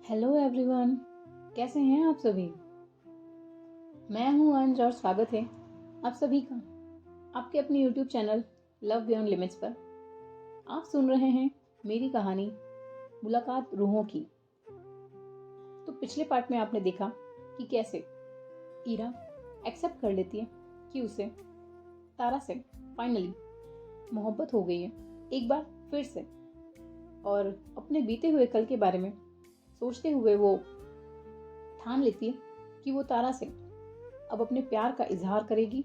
Hello everyone, कैसे हैं आप सभी। मैं हूं अंज और स्वागत है आप सभी का आपके अपने YouTube channel love beyond limits पर। आप सुन रहे हैं मेरी कहानी मुलाकात रूहों की। तो पिछले पार्ट में आपने देखा कि कैसे ईरा एक्सेप्ट कर लेती है कि उसे तारा से फाइनली मोहब्बत हो गई है एक बार फिर से, और अपने बीते हुए कल के बारे में सोचते हुए वो ठान लेती है कि वो तारा से अब अपने प्यार का इजहार करेगी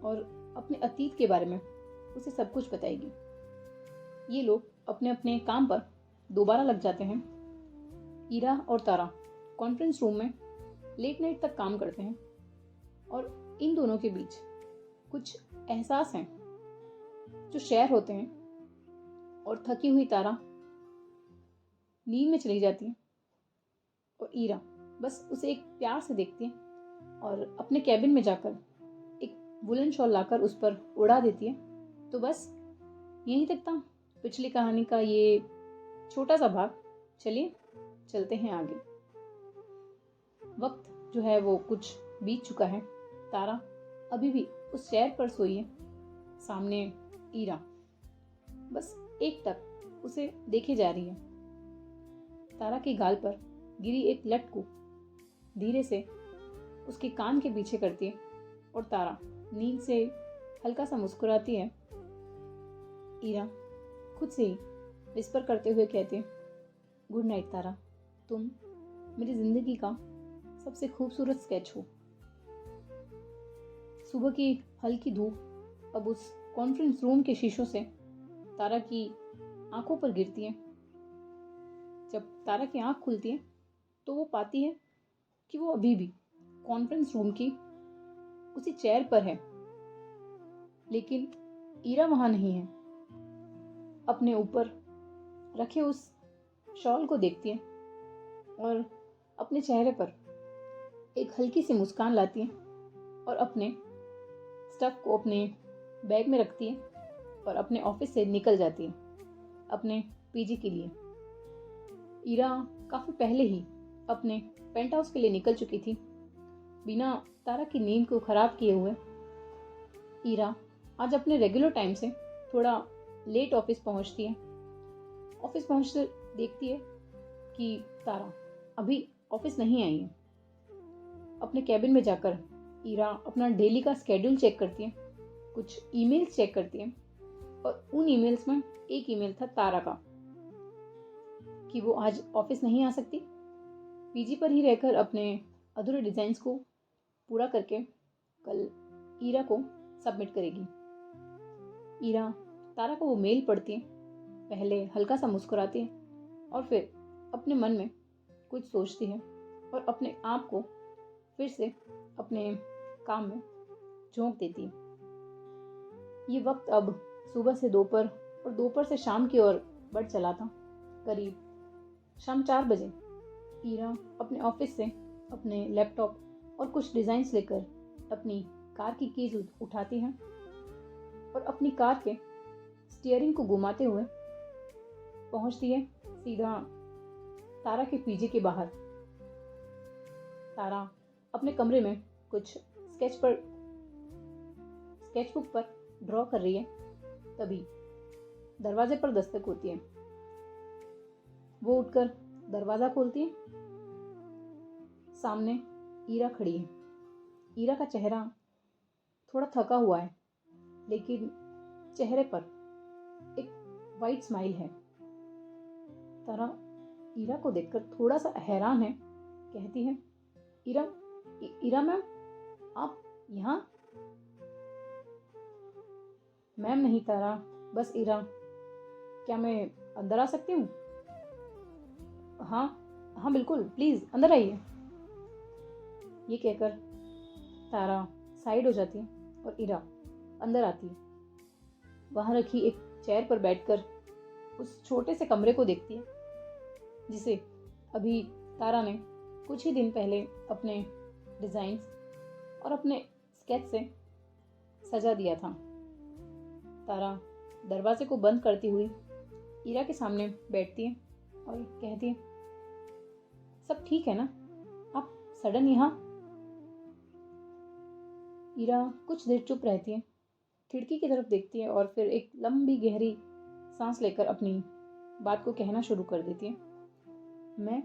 और अपने अतीत के बारे में उसे सब कुछ बताएगी। ये लोग अपने अपने काम पर दोबारा लग जाते हैं। ईरा और तारा कॉन्फ्रेंस रूम में लेट नाइट तक काम करते हैं और इन दोनों के बीच कुछ एहसास हैं जो शेयर होते हैं, और थकी हुई तारा नींद में चली जाती है और ईरा बस उसे एक प्यार से देखती है और अपने कैबिन में जाकर एक वुलन शॉल लाकर उस पर उड़ा देती है। तो बस यहीं तक था पिछली कहानी का ये छोटा सा भाग। चलिए चलते हैं आगे। वक्त जो है वो कुछ बीत चुका है। तारा अभी भी उस चेयर पर सोई है, सामने ईरा बस एक टक उसे देखे जा रही है। तारा के गाल पर गिरी एक लट को धीरे से उसके कान के पीछे करती है और तारा नींद से हल्का सा मुस्कुराती है। ईरा खुद से ही विस्पर करते हुए कहती है, गुड नाइट तारा, तुम मेरी जिंदगी का सबसे खूबसूरत स्केच हो। सुबह की हल्की धूप अब उस कॉन्फ्रेंस रूम के शीशों से तारा की आंखों पर गिरती है। जब तारा की आंख खुलती है तो वो पाती है कि वो अभी भी कॉन्फ्रेंस रूम की उसी चेयर पर है, लेकिन ईरा वहां नहीं है। अपने ऊपर रखे उस शॉल को देखती है और अपने चेहरे पर एक हल्की सी मुस्कान लाती है और अपने स्टफ को अपने बैग में रखती है और अपने ऑफिस से निकल जाती है अपने पीजी के लिए। ईरा काफी पहले ही अपने पेंट हाउस के लिए निकल चुकी थी, बिना तारा की नींद को खराब किए हुए। ईरा आज अपने रेगुलर टाइम से थोड़ा लेट ऑफिस पहुंचती है। ऑफिस पहुंचते देखती है कि तारा अभी ऑफिस नहीं आई है। अपने कैबिन में जाकर ईरा अपना डेली का स्केड्यूल चेक करती है, कुछ ईमेल्स चेक करती है और उन ईमेल्स में एक ईमेल था तारा का कि वो आज ऑफिस नहीं आ सकती, पीजी पर ही रहकर अपने अधूरे डिजाइन्स को पूरा करके कल ईरा को सबमिट करेगी। ईरा तारा को वो मेल पढ़ती है, पहले हल्का सा मुस्कुराती है और फिर अपने मन में कुछ सोचती है और अपने आप को फिर से अपने काम में झोंक देती है। ये वक्त अब सुबह से दोपहर और दोपहर से शाम की ओर बढ़ चला था। करीब शाम 4 बजे ईरा अपने ऑफिस से अपने लैपटॉप और कुछ डिजाइन्स लेकर अपनी कार की कीज उठाती है और अपनी कार के स्टीयरिंग को घुमाते हुए पहुंचती है सीधा तारा के पीजी के बाहर। तारा अपने कमरे में कुछ स्केचबुक पर ड्रॉ कर रही है, तभी दरवाजे पर दस्तक होती है। वो उठकर दरवाजा खोलती है। सामने ईरा खड़ी है। ईरा का चेहरा थोड़ा थका हुआ है, लेकिन चेहरे पर एक वाइट स्माइल है। तारा ईरा को देखकर थोड़ा सा हैरान है, कहती है, ईरा मैम, आप यहाँ? मैम नहीं तारा, बस ईरा, क्या मैं अंदर आ सकती हूँ? हाँ हाँ बिल्कुल, प्लीज अंदर आइए। ये कहकर तारा साइड हो जाती है और ईरा अंदर आती है। वहां रखी एक चेयर पर बैठकर उस छोटे से कमरे को देखती है जिसे अभी तारा ने कुछ ही दिन पहले अपने डिजाइन्स और अपने स्केच से सजा दिया था। तारा दरवाजे को बंद करती हुई ईरा के सामने बैठती है और कहती है, सब ठीक है ना? आप सडन यहाँ? ईरा कुछ देर चुप रहती है, खिड़की की तरफ देखती है और फिर एक लंबी गहरी सांस लेकर अपनी बात को कहना शुरू कर देती है। मैं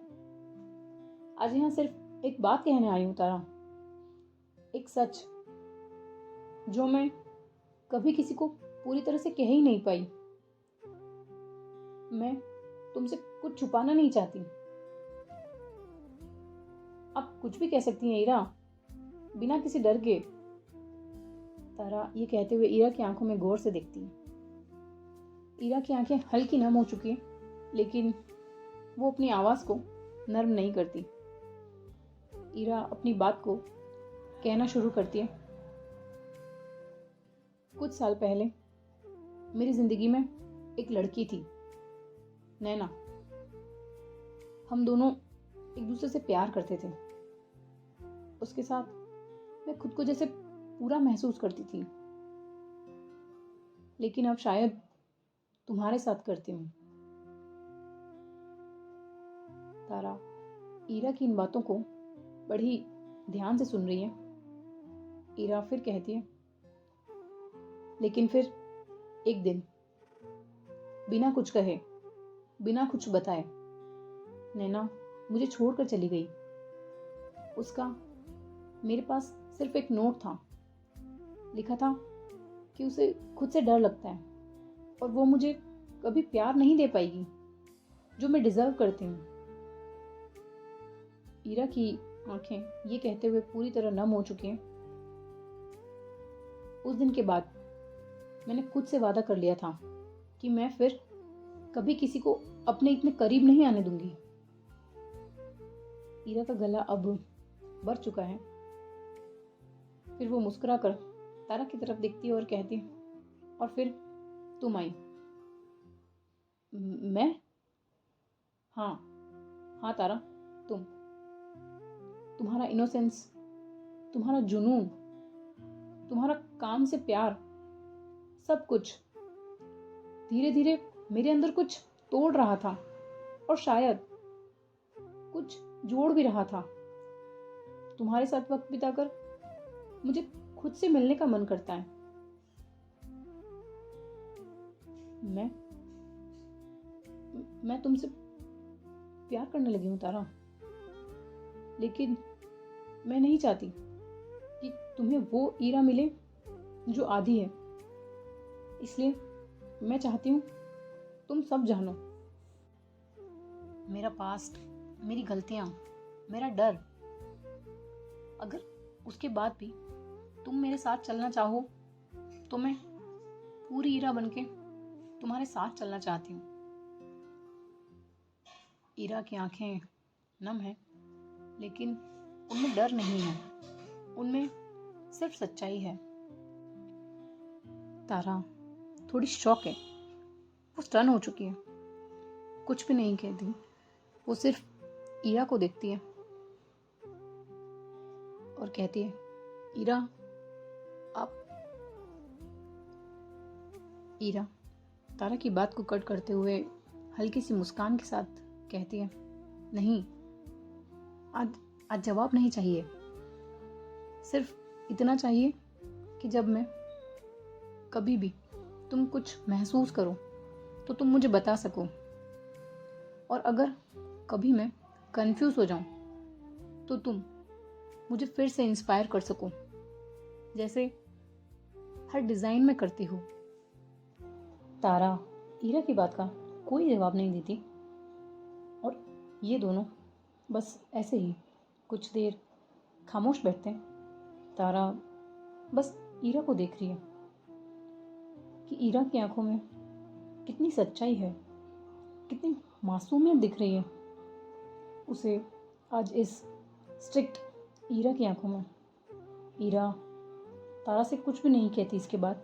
आज यहाँ सिर्फ एक बात कहने आई हूँ तारा, एक सच जो मैं कभी किसी को पूरी तरह से कह ही नहीं पाई। मैं तुमसे कुछ छुपाना नहीं चाहती। आप कुछ भी कह सकती हैं ईरा, बिना किसी डर के। तारा ये कहते हुए ईरा की आंखों में गौर से देखती है। ईरा की आंखें हल्की नम हो चुकी हैं, लेकिन वो अपनी आवाज को नर्म नहीं करती। ईरा अपनी बात को कहना शुरू करती है। कुछ साल पहले मेरी जिंदगी में एक लड़की थी, नैना। हम दोनों एक दूसरे से प्यार करते थे। उसके साथ मैं खुद को जैसे पूरा महसूस करती थी, लेकिन अब शायद तुम्हारे साथ करती हूँ। तारा ईरा की इन बातों को बड़ी ध्यान से सुन रही है। ईरा फिर कहती है, लेकिन फिर एक दिन बिना कुछ कहे, बिना कुछ बताए नैना मुझे छोड़कर चली गई। उसका मेरे पास सिर्फ एक नोट था। लिखा था कि उसे खुद से डर लगता है और वो मुझे कभी प्यार नहीं दे पाएगी जो मैं डिजर्व करती हूँ। ईरा की आंखें ये कहते हुए पूरी तरह नम हो चुकी हैं। उस दिन के बाद मैंने खुद से वादा कर लिया था कि मैं फिर कभी किसी को अपने इतने करीब नहीं आने दूंगी। ईरा का गला अब भर चुका है। फिर वो मुस्कुराकर तारा की तरफ देखती है और कहती, और फिर तुम आई। मैं? हाँ हाँ तारा, तुम्हारा इनोसेंस, तुम्हारा जुनून, तुम्हारा काम से प्यार, सब कुछ धीरे धीरे मेरे अंदर कुछ तोड़ रहा था और शायद कुछ जोड़ भी रहा था। तुम्हारे साथ वक्त बिताकर मुझे खुद से मिलने का मन करता है। मैं तुमसे प्यार करने लगी हूँ तारा, लेकिन मैं नहीं चाहती कि तुम्हें वो ईरा मिले जो आधी है। इसलिए मैं चाहती हूँ तुम सब जानो। मेरा पास्ट, मेरी गलतियाँ, मेरा डर, अगर उसके बाद भी तुम मेरे साथ चलना चाहो तो मैं पूरी ईरा बनके तुम्हारे साथ चलना चाहती हूँ। ईरा की आंखें नम है, लेकिन उनमें डर नहीं है, उनमें सिर्फ सच्चाई है। तारा थोड़ी शॉक है, वो स्टन हो चुकी है, कुछ भी नहीं कहती। वो सिर्फ ईरा को देखती है और कहती है, ईरा आप। ईरा तारा की बात को कट करते हुए हल्की सी मुस्कान के साथ कहती है, नहीं, आज जवाब नहीं चाहिए। सिर्फ इतना चाहिए कि जब मैं कभी भी तुम कुछ महसूस करो तो तुम मुझे बता सको, और अगर कभी मैं कंफ्यूज हो जाऊं तो तुम मुझे फिर से इंस्पायर कर सको, जैसे हर डिजाइन में करती हो। तारा ईरा की बात का कोई जवाब नहीं देती और ये दोनों बस ऐसे ही कुछ देर खामोश बैठते हैं। तारा बस ईरा को देख रही है कि ईरा की आंखों में कितनी सच्चाई है, कितनी मासूमियत दिख रही है उसे आज इस स्ट्रिक्ट ईरा की आंखों में। ईरा तारा से कुछ भी नहीं कहती इसके बाद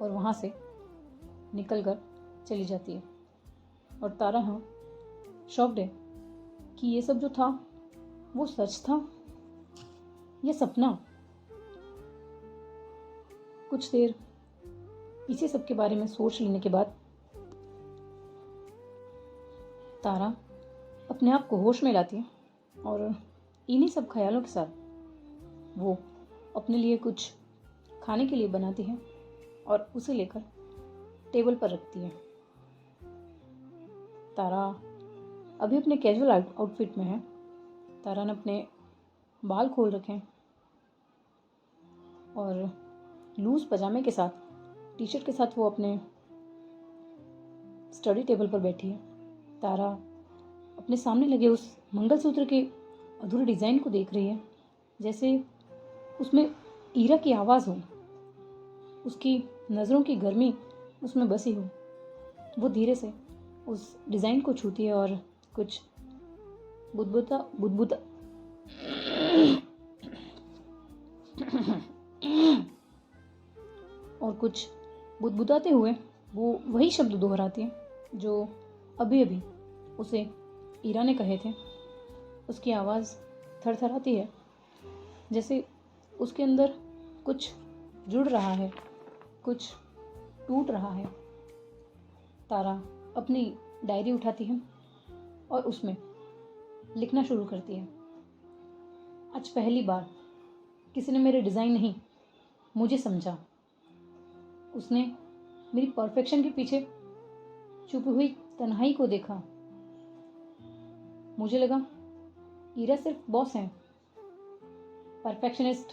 और वहाँ से निकल कर चली जाती है। और तारा हाँ शॉक्ड है कि ये सब जो था वो सच था या सपना। कुछ देर इसी सब के बारे में सोच लेने के बाद तारा अपने आप को होश में लाती है और इन्हीं सब ख्यालों के साथ वो अपने लिए कुछ खाने के लिए बनाती है और उसे लेकर टेबल पर रखती है। तारा अभी अपने कैजुअल आउटफिट में है। तारा ने अपने बाल खोल रखे हैं और लूज पजामे के साथ, टी शर्ट के साथ वो अपने स्टडी टेबल पर बैठी है। तारा अपने सामने लगे उस मंगलसूत्र के अधूरे डिज़ाइन को देख रही है, जैसे उसमें ईरा की आवाज़ हो, उसकी नज़रों की गर्मी उसमें बसी हो। वो धीरे से उस डिज़ाइन को छूती है और कुछ बुदबुदा और कुछ बुदबुदाते हुए वो वही शब्द दोहराती है जो अभी अभी उसे ईरा ने कहे थे। उसकी आवाज़ थरथराती है, जैसे उसके अंदर कुछ जुड़ रहा है, कुछ टूट रहा है। तारा अपनी डायरी उठाती है और उसमें लिखना शुरू करती है। आज पहली बार किसी ने मेरे डिज़ाइन नहीं, मुझे समझा। उसने मेरी परफेक्शन के पीछे छुपी हुई तन्हाई को देखा। मुझे लगा ईरा सिर्फ बॉस है, परफेक्शनिस्ट,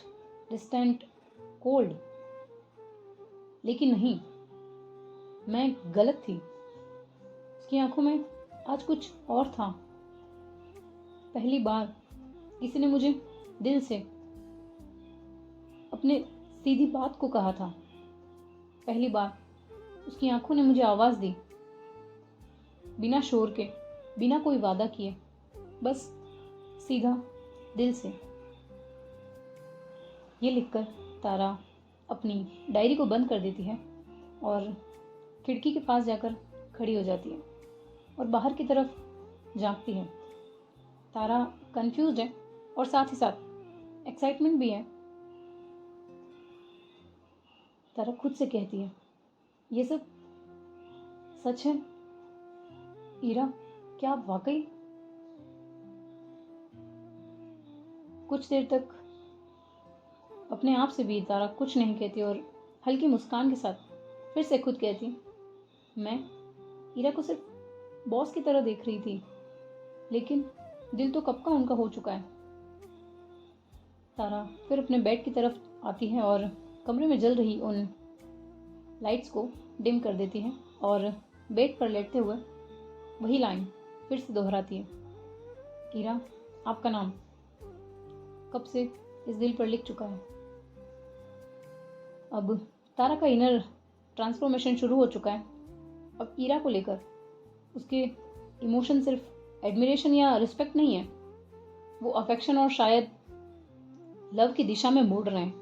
डिस्टेंट, कोल्ड। लेकिन नहीं, मैं गलत थी। उसकी आंखों में आज कुछ और था। पहली बार किसी ने मुझे दिल से अपने सीधी बात को कहा था। पहली बार उसकी आंखों ने मुझे आवाज़ दी, बिना शोर के, बिना कोई वादा किए, बस सीधा दिल से। ये लिखकर तारा अपनी डायरी को बंद कर देती है और खिड़की के पास जाकर खड़ी हो जाती है और बाहर की तरफ झांकती है। तारा कंफ्यूज्ड है और साथ ही साथ एक्साइटमेंट भी है। तारा खुद से कहती है, ये सब सच है? ईरा, क्या आप वाकई? कुछ देर तक अपने आप से भी तारा कुछ नहीं कहती और हल्की मुस्कान के साथ फिर से खुद कहती, मैं ईरा को सिर्फ बॉस की तरह देख रही थी, लेकिन दिल तो कब का उनका हो चुका है। तारा फिर अपने बेड की तरफ आती है और कमरे में जल रही उन लाइट्स को डिम कर देती है और बेड पर लेटते हुए वही लाइन फिर से दोहराती है, ईरा, आपका नाम कब से इस दिल पर लिख चुका है। अब तारा का इनर ट्रांसफॉर्मेशन शुरू हो चुका है। अब ईरा को लेकर उसके इमोशन सिर्फ एडमिरेशन या रिस्पेक्ट नहीं है, वो अफेक्शन और शायद लव की दिशा में मुड़ रहे हैं।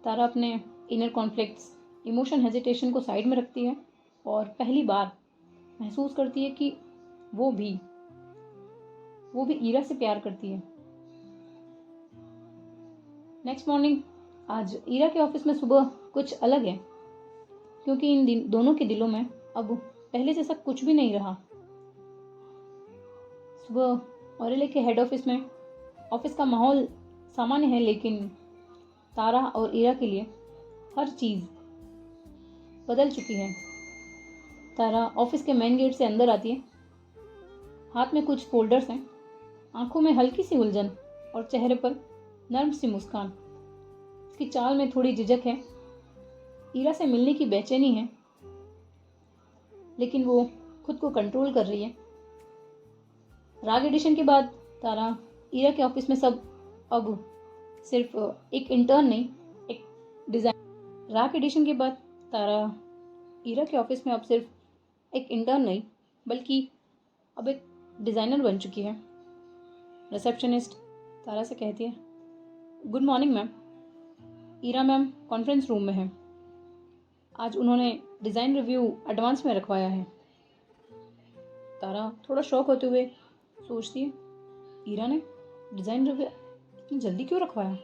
तारा अपने इनर कॉन्फ्लिक्ट्स, इमोशन हेजिटेशन को साइड में रखती है और पहली बार महसूस करती है कि वो भी ईरा से प्यार करती है। नेक्स्ट मॉर्निंग आज ईरा के ऑफिस में सुबह कुछ अलग है, क्योंकि इन दोनों के दिलों में अब पहले जैसा कुछ भी नहीं रहा। सुबह ऑरेले के हेड ऑफिस में ऑफिस का माहौल सामान्य है, लेकिन तारा और ईरा के लिए हर चीज़ बदल चुकी है। तारा ऑफिस के मेन गेट से अंदर आती है। हाथ में कुछ फोल्डर्स हैं, आंखों में हल्की सी उलझन और चेहरे पर नर्म सी मुस्कान। उसकी चाल में थोड़ी झिझक है, ईरा से मिलने की बेचैनी है, लेकिन वो खुद को कंट्रोल कर रही है। राग एडिशन के बाद तारा ईरा के ऑफिस में सब अब सिर्फ एक इंटर्न नहीं, एक डिज़ाइन। राग एडिशन के बाद तारा ईरा के ऑफिस में अब सिर्फ एक इंटर्न नहीं, बल्कि अब एक डिज़ाइनर बन चुकी है। रिसेप्शनिस्ट तारा से कहती है, good morning ma'am. Ira ma'am conference room में है। आज उन्होंने डिज़ाइन रिव्यू एडवांस में रखवाया है। तारा थोड़ा शॉक होते हुए सोचती है, ईरा ने डिज़ाइन रिव्यू इतनी जल्दी क्यों रखवाया?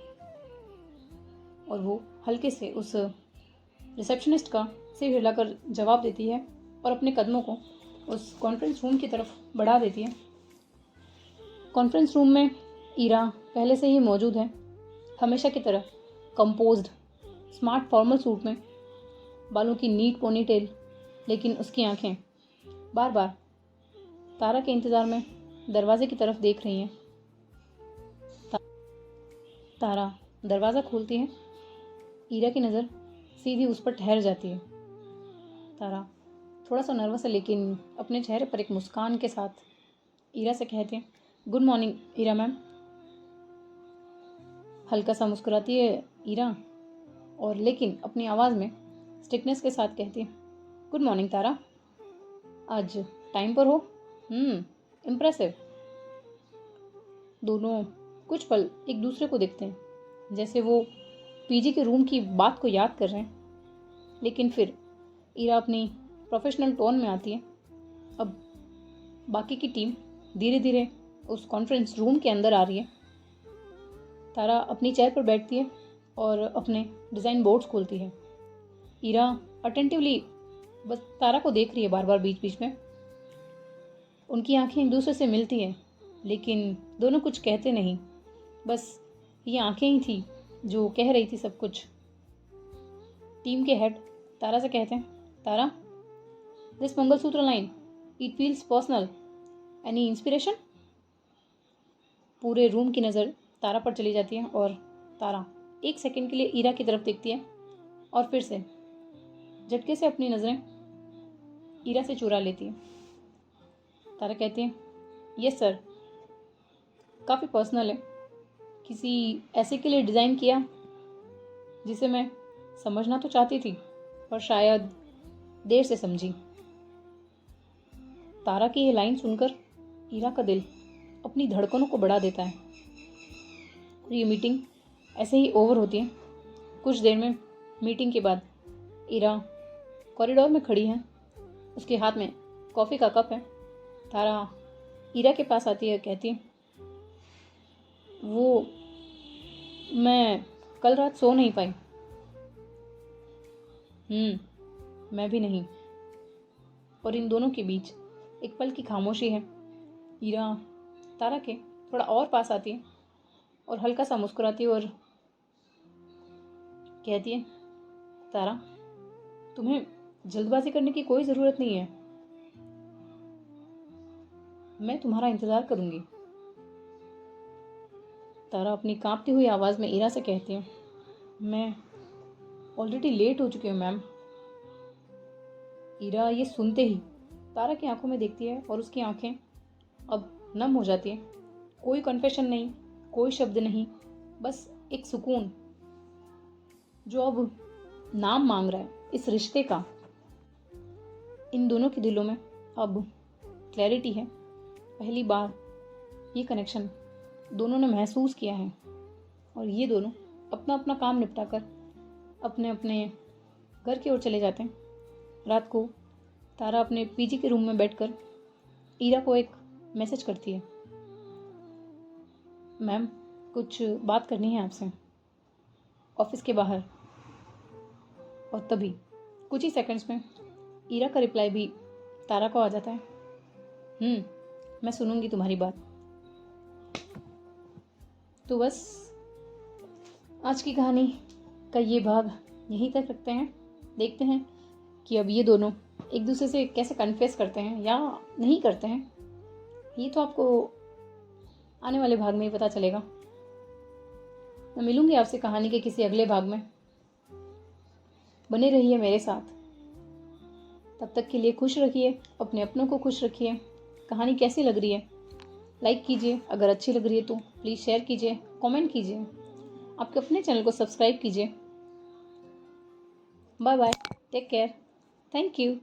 और वो हल्के से उस रिसेप्शनिस्ट का सिर हिलाकर जवाब देती है और अपने कदमों को उस कॉन्फ्रेंस रूम की तरफ बढ़ा देती है। कॉन्फ्रेंस रूम में ईरा पहले से ही मौजूद है, हमेशा की तरह कंपोज्ड, स्मार्ट फॉर्मल सूट में, बालों की नीट पोनीटेल, लेकिन उसकी आंखें बार बार तारा के इंतज़ार में दरवाजे की तरफ देख रही हैं। तारा दरवाज़ा खोलती है, ईरा की नज़र सीधी उस पर ठहर जाती है। तारा थोड़ा सा नर्वस है, लेकिन अपने चेहरे पर एक मुस्कान के साथ ईरा से कहती है, गुड मॉर्निंग ईरा मैम। हल्का सा मुस्कुराती है ईरा, और लेकिन अपनी आवाज़ में स्टिकनेस के साथ कहती है, गुड मॉर्निंग तारा, आज टाइम पर हो। इम्प्रेसिव। दोनों कुछ पल एक दूसरे को देखते हैं, जैसे वो पीजी के रूम की बात को याद कर रहे हैं, लेकिन फिर ईरा अपनी प्रोफेशनल टोन में आती है। अब बाकी की टीम धीरे धीरे उस कॉन्फ्रेंस रूम के अंदर आ रही है। तारा अपनी चेयर पर बैठती है और अपने डिज़ाइन बोर्ड्स खोलती है। ईरा अटेंटिवली बस तारा को देख रही है बार बार बीच बीच में। उनकी आंखें एक दूसरे से मिलती हैं, लेकिन दोनों कुछ कहते नहीं, बस ये आंखें ही थी जो कह रही थी सब कुछ। टीम के हेड तारा से कहते हैं, Tara, this mangalsutra line, it feels personal, any inspiration? पूरे रूम की नज़र तारा पर चली जाती है और तारा एक सेकंड के लिए ईरा की तरफ देखती है और फिर से झटके से अपनी नज़रें ईरा से चुरा लेती है। तारा कहती है, यस सर, काफ़ी पर्सनल है, किसी ऐसे के लिए डिज़ाइन किया जिसे मैं समझना तो चाहती थी, पर शायद देर से समझी। तारा की ये लाइन सुनकर ईरा का दिल अपनी धड़कनों को बढ़ा देता है और ये मीटिंग ऐसे ही ओवर होती है। कुछ देर में मीटिंग के बाद ईरा कॉरिडोर में खड़ी है, उसके हाथ में कॉफ़ी का कप है। तारा ईरा के पास आती है, कहती है, वो मैं कल रात सो नहीं पाई। मैं भी नहीं। और इन दोनों के बीच एक पल की खामोशी है। ईरा तारा के थोड़ा और पास आती है और हल्का सा मुस्कुराती है और कहती है, तारा, तुम्हें जल्दबाजी करने की कोई ज़रूरत नहीं है, मैं तुम्हारा इंतज़ार करूंगी। तारा अपनी कांपती हुई आवाज़ में ईरा से कहती है, मैं ऑलरेडी लेट हो चुकी हूँ मैम। ईरा ये सुनते ही तारा की आंखों में देखती है और उसकी आंखें अब नम हो जाती है। कोई कन्फेशन नहीं, कोई शब्द नहीं, बस एक सुकून जो अब नाम मांग रहा है इस रिश्ते का। इन दोनों के दिलों में अब क्लैरिटी है। पहली बार ये कनेक्शन दोनों ने महसूस किया है और ये दोनों अपना अपना काम निपटाकर अपने अपने घर की ओर चले जाते हैं। रात को तारा अपने पीजी के रूम में बैठकर ईरा को एक मैसेज करती है, मैम, कुछ बात करनी है आपसे, ऑफिस के बाहर। और तभी कुछ ही सेकंड्स में ईरा का रिप्लाई भी तारा को आ जाता है, मैं सुनूंगी तुम्हारी बात। तो बस आज की कहानी का ये भाग यहीं तक रखते हैं। देखते हैं कि अब ये दोनों एक दूसरे से कैसे कन्फेस करते हैं या नहीं करते हैं। ये तो आपको आने वाले भाग में ही पता चलेगा। मैं मिलूंगी आपसे कहानी के किसी अगले भाग में। बने रहिए मेरे साथ। तब तक के लिए खुश रखिए, अपने अपनों को खुश रखिए। कहानी कैसी लग रही है लाइक कीजिए, अगर अच्छी लग रही है तो प्लीज़ शेयर कीजिए, कमेंट कीजिए, आपके अपने चैनल को सब्सक्राइब कीजिए। Bye bye, take care, thank you.